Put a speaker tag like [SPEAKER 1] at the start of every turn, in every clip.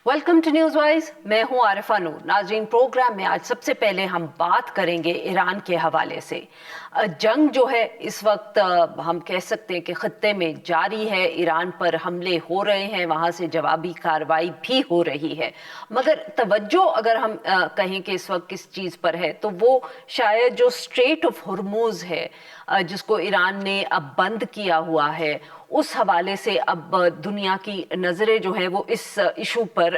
[SPEAKER 1] Welcome to news wise. मैं हूं आरिफा नूर। नाजरीन, प्रोग्राम में आज सबसे पहले हम बात करेंगे ईरान के हवाले से। जंग जो है इस वक्त हम कह सकते हैं कि खत्ते में जारी है। ईरान पर हमले हो रहे हैं, वहां से जवाबी कार्रवाई भी हो रही है। मगर तवज्जो अगर हम कहें कि इस वक्त किस चीज़ पर है तो वो शायद जो स्ट्रेट ऑफ हुर्मुज है जिसको ईरान ने अब बंद किया हुआ है, उस हवाले से अब दुनिया की नज़रें जो हैं वो इस इशू पर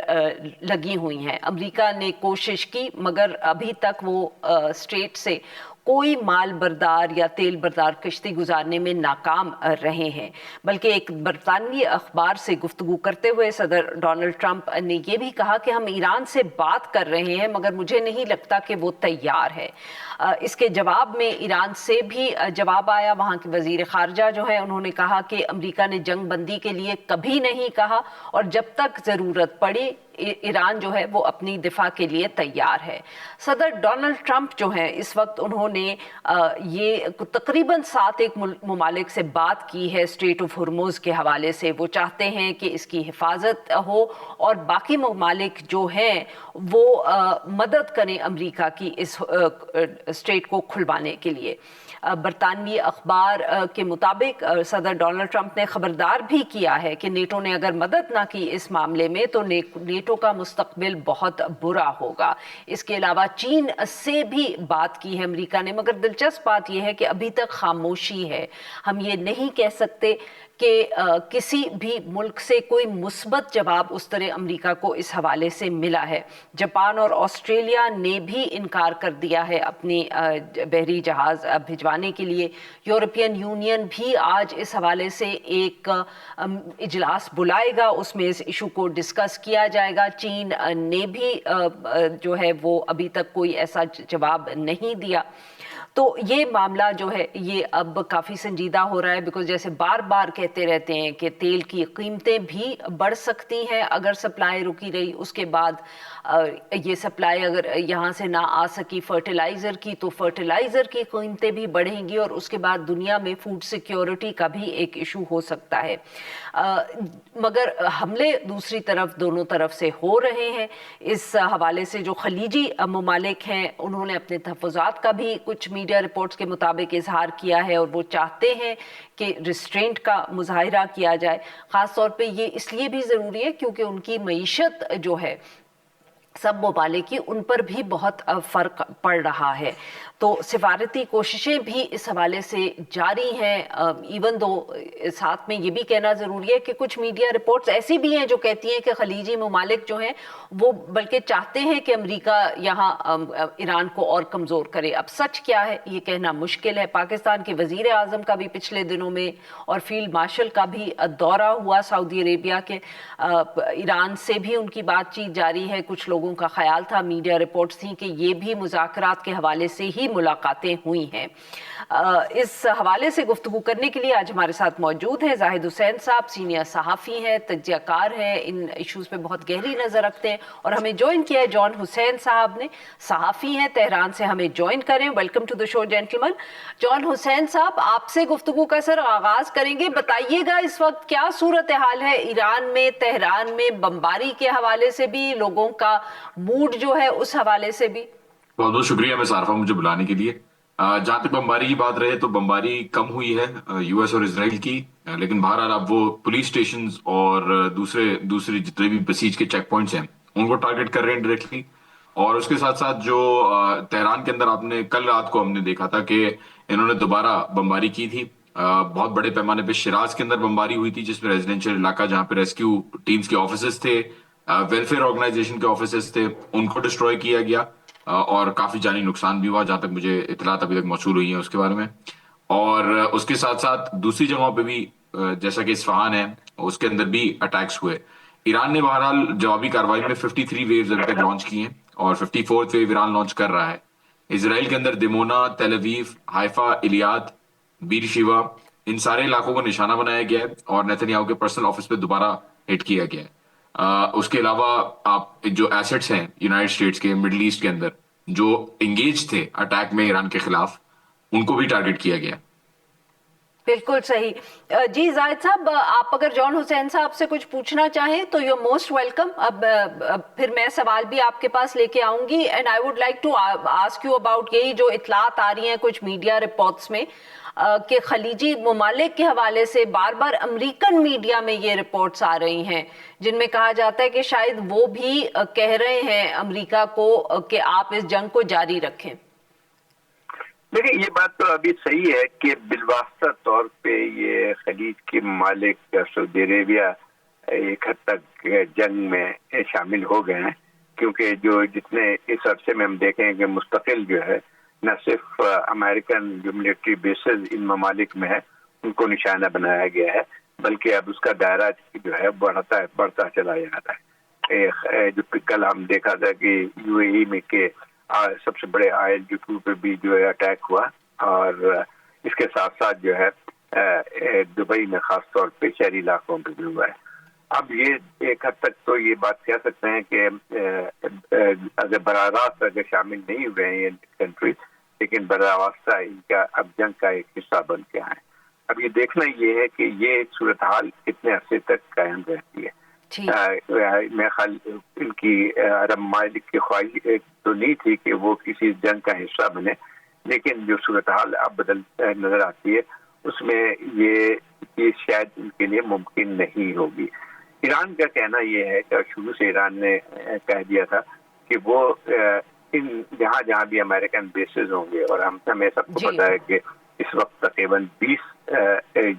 [SPEAKER 1] लगी हुई हैं। अमेरिका ने कोशिश की मगर अभी तक वो स्ट्रेट से कोई माल बरदार या तेल बरदार कश्ती गुजारने में नाकाम रहे हैं। बल्कि एक बरतानवी अखबार से गुफ्तगू करते हुए सदर डोनाल्ड ट्रंप ने यह भी कहा कि हम ईरान से बात कर रहे हैं मगर मुझे नहीं लगता कि वो तैयार है। इसके जवाब में ईरान से भी जवाब आया। वहाँ के वजीर खारजा जो है उन्होंने कहा कि अमेरिका ने जंग बंदी के लिए कभी नहीं कहा और जब तक ज़रूरत पड़ी ईरान जो है वो अपनी दिफा के लिए तैयार है। सदर डोनाल्ड ट्रंप जो हैं इस वक्त उन्होंने ये तकरीबन 7 ममालिक से बात की है स्ट्रेट ऑफ हुर्मुज के हवाले से। वो चाहते हैं कि इसकी हिफाजत हो और बाकी ममालिक जो हैं वो मदद करें अमेरिका की इस स्ट्रेट को खुलवाने के लिए। बरतानवी अखबार के मुताबिक सदर डोनाल्ड ट्रंप ने खबरदार भी किया है कि नेटो ने अगर मदद ना की इस मामले में तो नेटो का मुस्तकबिल बहुत बुरा होगा। इसके अलावा चीन से भी बात की है अमेरिका ने, मगर दिलचस्प बात यह है कि अभी तक खामोशी है। हम ये नहीं कह सकते कि किसी भी मुल्क से कोई मुस्बत जवाब उस तरह अमेरिका को इस हवाले से मिला है। जापान और ऑस्ट्रेलिया ने भी इनकार कर दिया है अपनी बहरी जहाज़ भिजवाने के लिए। यूरोपियन यूनियन भी आज इस हवाले से एक इजलास बुलाएगा, उसमें इस इशू को डिस्कस किया जाएगा। चीन ने भी जो है वो अभी तक कोई ऐसा जवाब नहीं दिया। तो ये मामला जो है ये अब काफ़ी संजीदा हो रहा है, बिकॉज जैसे बार बार कहते रहते हैं कि तेल की कीमतें भी बढ़ सकती हैं अगर सप्लाई रुकी रही। उसके बाद ये सप्लाई अगर यहाँ से ना आ सकी फर्टिलाइज़र की तो फर्टिलाइज़र की कीमतें भी बढ़ेंगी और उसके बाद दुनिया में फूड सिक्योरिटी का भी एक इशू हो सकता है। मगर हमले दूसरी तरफ दोनों तरफ से हो रहे हैं। इस हवाले से जो खलीजी ममालिक हैं उन्होंने अपने तहफ़्फ़ुज़ात का भी कुछ मीडिया रिपोर्ट्स के मुताबिक इजहार किया है और वो चाहते हैं कि रिस्ट्रेंट का मुजाहिरा किया जाए। ख़ास तौर पे ये इसलिए भी ज़रूरी है क्योंकि उनकी मईशत जो है सब ममालिक की उन पर भी बहुत फ़र्क पड़ रहा है। तो सिफारती कोशिशें भी इस हवाले से जारी हैं। इवन दो साथ में ये भी कहना ज़रूरी है कि कुछ मीडिया रिपोर्ट्स ऐसी भी हैं जो कहती हैं कि खलीजी ममालिक जो हैं वो बल्कि चाहते हैं कि अमेरिका यहाँ ईरान को और कमज़ोर करे। अब सच क्या है ये कहना मुश्किल है। पाकिस्तान के वज़ीर आज़म का भी पिछले दिनों में और फील्ड मार्शल का भी दौरा हुआ सऊदी अरेबिया के। ईरान से भी उनकी बातचीत जारी है। कुछ लोगों का ख्याल था, मीडिया रिपोर्ट्स थी कि ये भी मुज़ाकरात के हवाले से ही मुलाकातें हुई हैं। इस हवाले से गुफ्तगू करने के लिए आज हमारे साथ मौजूद हैं जाहिद हुसैन साहब, सीनियर सहाफ़ी हैं, तज्ज़ियाकार हैं, इन इशूज़ पे बहुत गहरी नज़र रखते हैं। और हमें ज्वाइन किया है जॉन हुसैन साहब ने, सहाफ़ी हैं, तेहरान से हमें ज्वाइन करें। Welcome to the show gentleman. John Hussain साहब, आपसे गुफ्तगू का सर आगाज़ करेंगे। बताइएगा इस वक्त क्या सूरत हाल है ईरान में, तेहरान में, बमबारी के हवाले से भी, लोगों का मूड जो है उस हवाले से भी।
[SPEAKER 2] बहुत बहुत शुक्रिया मिस आरफा मुझे बुलाने के लिए। जहाँ तक बमबारी की बात रहे तो बमबारी कम हुई है यूएस और इसराइल की। लेकिन बहरहाल अब वो पुलिस स्टेशंस और दूसरे दूसरे जितने भी बसीज के चेक पॉइंट्स हैं उनको टारगेट कर रहे हैं डायरेक्टली। और उसके साथ साथ जो तेहरान के अंदर आपने कल रात को हमने देखा था कि इन्होंने दोबारा बमबारी की थी। बहुत बड़े पैमाने पे शिराज के अंदर बमबारी हुई थी जिसमें रेजिडेंशियल इलाका जहाँ पे रेस्क्यू टीम्स के ऑफिसेस थे, वेलफेयर ऑर्गेनाइजेशन के ऑफिसेस थे, उनको डिस्ट्रॉय किया गया। और काफी जानी नुकसान भी हुआ जहां तक मुझे इतलात अभी तक मौसूल हुई है उसके बारे में। और उसके साथ साथ दूसरी जगहों पे भी जैसा कि इस्फहान है उसके अंदर भी अटैक्स हुए। ईरान ने बहरहाल जवाबी कार्रवाई में 53 वेव्स अभी तक लॉन्च किए हैं और 54th वेव ईरान लॉन्च कर रहा है। इसराइल के अंदर दिमोना, तेल अवीव, हाइफा, इलियाद, बीर शिवा, इन सारे इलाकों को निशाना बनाया गया है और नेतन्याहू के पर्सनल ऑफिस पे दोबारा हिट किया गया है। उसके अलावा आप जो एसेट्स हैं यूनाइटेड स्टेट्स के मिडिल ईस्ट के अंदर जो इंगेज थे अटैक में ईरान के खिलाफ उनको भी टारगेट किया गया।
[SPEAKER 1] बिल्कुल सही। जी जाहिद साहब, आप अगर जॉन हुसैन साहब से कुछ पूछना चाहें तो यू आर मोस्ट वेलकम। अब फिर मैं सवाल भी आपके पास लेके आऊंगी, and I would like to ask you about यही जो इतलात आ रही हैं कुछ मीडिया रिपोर्ट्स में कि खलीजी ममालिक के हवाले से बार बार अमेरिकन मीडिया में ये रिपोर्ट्स आ रही हैं जिनमें कहा जाता है कि शायद वो भी कह रहे हैं अमेरिका को कि आप इस जंग को जारी रखें।
[SPEAKER 3] देखिए, ये बात तो अभी सही है कि बिलवास्ता तौर पे ये खलीज के ममालिक सऊदी अरेबिया एक हद तक जंग में शामिल हो गए हैं, क्योंकि जो जितने इस अरसे में हम देखें कि मुस्तकिल जो है न सिर्फ अमेरिकन जो मिलिट्री बेसेस इन ममालिक में है उनको निशाना बनाया गया है, बल्कि अब उसका दायरा जो है बढ़ता चला जा रहा है। जो कल हम देखा था कि यूएई में के सबसे बड़े ऑयल डिपो पे भी जो है अटैक हुआ, और इसके साथ साथ जो है दुबई में खास तौर पे शहरी इलाकों पे भी हुआ है। अब ये एक हद तक तो ये बात कह सकते हैं कि अगर बराह रास्त अगर शामिल नहीं हुए हैं ये कंट्री, लेकिन बराह रास्त इनका अब जंग का एक हिस्सा बन गया है। अब ये देखना ये है कि ये सूरत हाल कितने अरसे तक कायम रहती है। मैं ख्याल इनकी अरब ममालिक की ख्वाहिश तो नहीं थी कि वो किसी जंग का हिस्सा बने, लेकिन जो सूरत हाल अब बदल नजर आती है उसमें ये शायद इनके लिए मुमकिन नहीं होगी। ईरान का कहना ये है कि शुरू से ईरान ने कह दिया था कि वो इन जहाँ भी अमेरिकन बेसेस होंगे, और हमें सबको पता है कि इस वक्त तकरीबन 20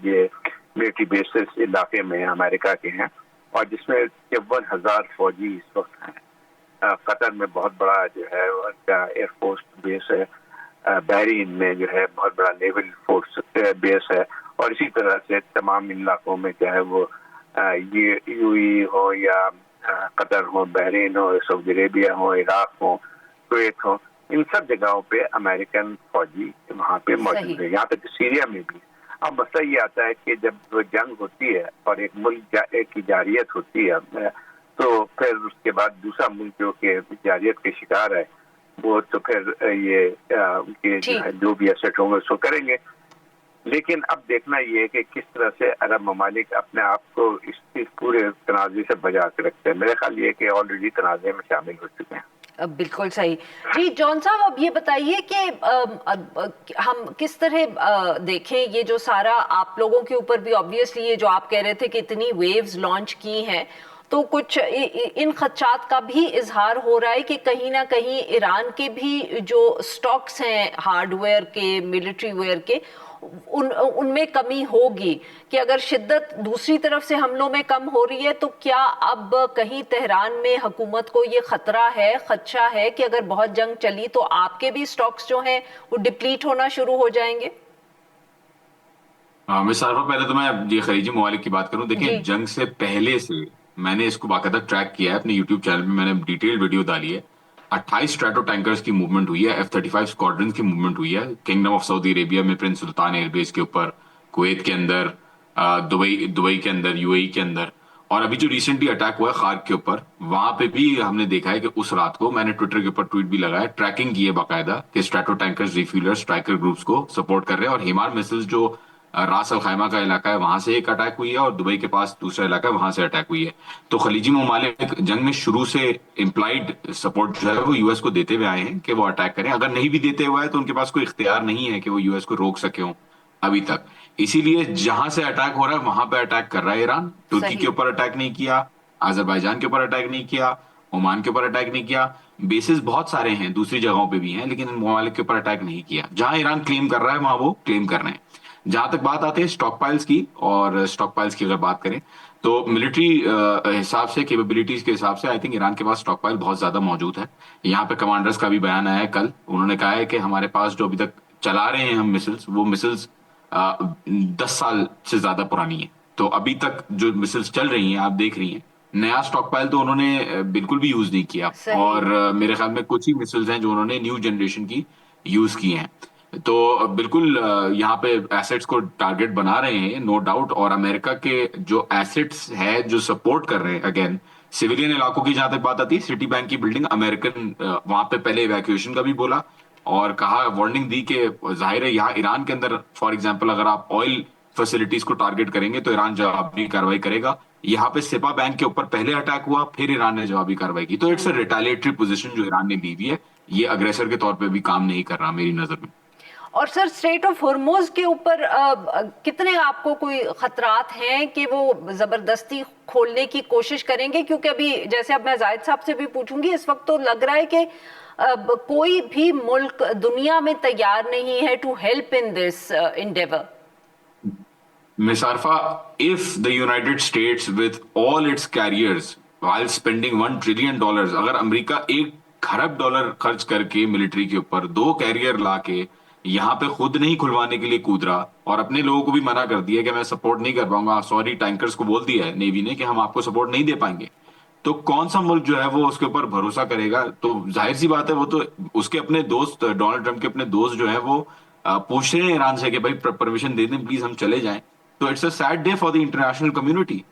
[SPEAKER 3] ये मिलिट्री बेसेस इलाके में अमेरिका के हैं, और जिसमें 51,000 फौजी इस वक्त हैं। कतर में बहुत बड़ा जो है उनका एयरफोर्स बेस है, बहरीन में जो है बहुत बड़ा नेवल फोर्स बेस है, और इसी तरह से तमाम इलाकों में चाहे वो ये यूएई हो या कतर हो, बहरीन हो, सऊदी अरेबिया हो, इराक हो, कुवैत हो, इन सब जगहों पे अमेरिकन फौजी वहाँ पे मौजूद है, यहाँ तक सीरिया में भी। अब मसला ये आता है कि जब जंग होती है और एक मुल्क की जारियत होती है, तो फिर उसके बाद दूसरा मुल्क जो कि जारियत के शिकार है वो तो फिर ये उनके जो भी एसेट होंगे उसको करेंगे। लेकिन अब देखना ये है कि किस तरह से अरब ममालिक अपने आप को इस पूरे तनाज़े से बचा के रखते हैं। मेरा ख्याल ये कि ऑलरेडी तनाज़े में शामिल हो चुके हैं।
[SPEAKER 1] बिल्कुल सही। जी जॉन साहब, अब ये बताइए कि हम किस तरह देखें ये जो सारा आप लोगों के ऊपर भी ऑब्वियसली ये जो आप कह रहे थे कि इतनी वेव्स लॉन्च की हैं, तो कुछ इन खदशात का भी इजहार हो रहा है कि कहीं ना कहीं ईरान के भी जो स्टॉक्स हैं हार्डवेयर के, मिलिट्री वेयर के, उनमें कमी होगी कि अगर शिद्दत दूसरी तरफ से हमलों में कम हो रही है तो क्या अब कहीं तेहरान में हुकूमत को ये खतरा है, खदशा है कि अगर बहुत जंग चली तो आपके भी स्टॉक्स जो हैं वो डिप्लीट होना शुरू हो जाएंगे?
[SPEAKER 2] मैं सारा पहले तो मैं ये खलीजी ममालिक की बात करूं, देखिए जंग से पहले से मैंने इसको बाकायदा ट्रैक किया है अपने यूट्यूब चैनल में, मैंने डिटेल वीडियो डाली है। 28 स्ट्रैटो टैंकर्स की मूवमेंट हुई है, F-35 स्क्वाड्रन की मूवमेंट हुई है किंगडम ऑफ सऊदी अरेबिया में प्रिंस सुल्तान एयरबेस के ऊपर, कुवैत के अंदर, दुबई के अंदर, यूएई के अंदर, और अभी जो रिसेंटली अटैक हुआ है खार्क के ऊपर, वहां पे भी हमने देखा है कि उस रात को मैंने ट्विटर के ऊपर ट्वीट भी लगाया, ट्रैकिंग की है बाकायदा कि strato tankers refueller striker groups को सपोर्ट कर रहे हैं, और हिमार मिसाइल्स जो रास अल खैमा का इलाका है वहां से एक अटैक हुई है, और दुबई के पास दूसरा इलाका है वहां से अटैक हुई है। तो खलीजी ममालिक जंग में शुरू से इम्प्लाइड सपोर्ट जो है वो यूएस को देते हुए आए हैं कि वो अटैक करें, अगर नहीं भी देते हुए है तो उनके पास कोई इख्तियार नहीं है कि वो यूएस को रोक सके हो अभी तक। इसीलिए जहां से अटैक हो रहा है वहां पे अटैक कर रहा है ईरान। तुर्की के ऊपर अटैक नहीं किया, अजरबैजान के ऊपर अटैक नहीं किया, ओमान के ऊपर अटैक नहीं किया, बेसिस बहुत सारे हैं दूसरी जगहों पे भी हैं, लेकिन इन ममालिक के ऊपर अटैक नहीं किया। जहां ईरान क्लेम कर रहा है वहां वो क्लेम कर रहे हैं। जहां तक बात आती है स्टॉक पाइल्स की, और स्टॉक पाइल्स की अगर बात करें तो मिलिट्री हिसाब से, कैपेबिलिटीज के हिसाब से आई थिंक ईरान के पास स्टॉक पाइल बहुत ज्यादा मौजूद है। यहाँ पे कमांडर्स का भी बयान आया है कल, उन्होंने कहा है कि हमारे पास जो अभी तक चला रहे हैं हम मिसाइल्स, वो मिसाइल्स 10 साल से ज्यादा पुरानी है। तो अभी तक जो मिसाइल्स चल रही हैं आप देख रही हैं, नया स्टॉक पाइल तो उन्होंने बिल्कुल भी यूज नहीं किया, और मेरे ख्याल में कुछ ही मिसाइल्स हैं जो उन्होंने न्यू जनरेशन की यूज की हैं। तो बिल्कुल यहाँ पे एसेट्स को टारगेट बना रहे हैं, नो डाउट। और अमेरिका के जो एसेट्स है जो सपोर्ट कर रहे हैं, अगेन सिविलियन इलाकों की जहां तक बात आती है, सिटी बैंक की बिल्डिंग अमेरिकन वहां पे पहले इवैक्यूएशन का भी बोला और कहा, वार्निंग दी कि जाहिर है यहाँ ईरान के अंदर फॉर एग्जांपल अगर आप ऑयल फैसिलिटीज को टारगेट करेंगे तो ईरान जवाबी कार्रवाई करेगा. यहाँ पे सिपा बैंक के ऊपर पहले अटैक हुआ, फिर ईरान ने जवाबी कार्रवाई की. तो इट्स अ रिटेलिएटरी पोजीशन जो ईरान ने ली हुई है. ये अग्रेसर के तौर पे भी काम नहीं कर रहा मेरी नजर में.
[SPEAKER 1] और सर स्ट्रेट ऑफ हॉर्मोज के ऊपर कितने आपको कोई खतरात हैं कि वो जबरदस्ती खोलने की कोशिश करेंगे? क्योंकि अभी जैसे अब मैं जाहिद साहब से भी पूछूंगी, इस वक्त तो लग रहा है कि कोई भी मुल्क दुनिया में तैयार नहीं है to help in this endeavor.
[SPEAKER 2] Miss Arfa, if the United States with all its carriers while spending $1 trillion, अगर अमेरिका $1 खरब खर्च करके मिलिट्री के ऊपर 2 कैरियर लाके यहाँ पे खुद नहीं खुलवाने के लिए कूद रहा और अपने लोगों को भी मना कर दिया कि मैं सपोर्ट नहीं कर पाऊंगा, सॉरी टैंकर्स को बोल दिया है नेवी ने कि हम आपको सपोर्ट नहीं दे पाएंगे, तो कौन सा मुल्क जो है वो उसके ऊपर भरोसा करेगा? तो जाहिर सी बात है, वो तो उसके अपने दोस्त, डोनाल्ड ट्रंप के अपने दोस्त जो है वो पूछ रहे हैं ईरान से कि भाई परमिशन दे दें प्लीज, हम चले जाएं. तो it's a sad day for the international community.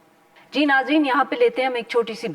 [SPEAKER 1] जी नाज़रीन, यहाँ पे लेते हैं हम एक छोटी सी